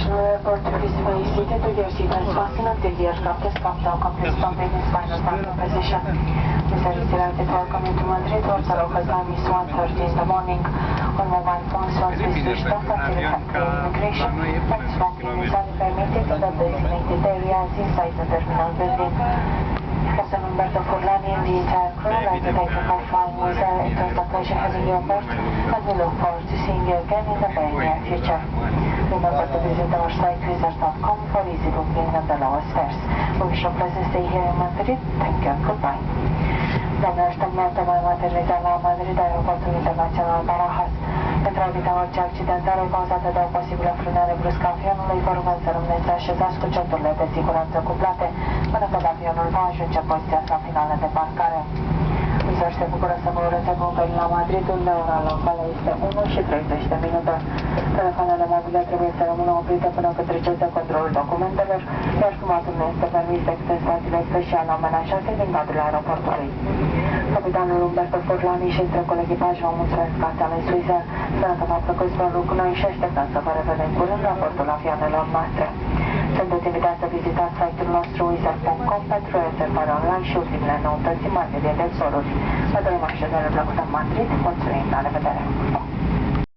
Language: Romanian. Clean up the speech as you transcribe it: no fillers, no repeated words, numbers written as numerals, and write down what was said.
International Airport, please stay seated with your seatbelts fastened until the aircraft is countdown completes stopping in final parking position. Mr. Delighted welcome you to Madrid. Once the local time is 1:30 in the morning. On mobile phones, once we switched off until immigration, and smoking is only permitted in the designated areas inside the terminal building. Captain Umberto Furlani and the entire crew would like to thank you for flying with Air. It was a pleasure having you aboard, and we look forward to seeing you again in the very near future. Remember to visit our site wizard.com for easy booking and the lowest fares. We wish you a pleasant stay here in Madrid. Thank you and goodbye. Doamne, așteptăm mai maternitatea la Madrid, aeroportul internațional Barajas. Pentru a evita orice accidentare cauzată de o posibilă frânare bruscă a avionului, vă rugăm să rămâneți așezați cu centurile de siguranță cuplate până când avionul va ajunge în poziția sa finală de parcare. Wizard se bucură să vă ureze bun venit la Madrid, unde ora locală este 1:30 de minute. Telefoanele mobile trebuie să rămână oprite până când treceți controlul documentelor, iar fumatul nu este permis decât în spațiile special amenajate din cadrul aeroportului. Capitanul Umberto Furlani și întregul echipaj vă mulțumesc că ați ales Wizard. Speră că v-a plăcut zborul cu noi și așteptăm să vă revedem curând la bordul avioanelor noastre. Sunteți invitați să vizitați site-ul nostru wizard.com pentru rezervare online și ultimele noutăți în materie de zboruri. Vă dorim așadar plăcută în Madrid. Mulțumim, la revedere!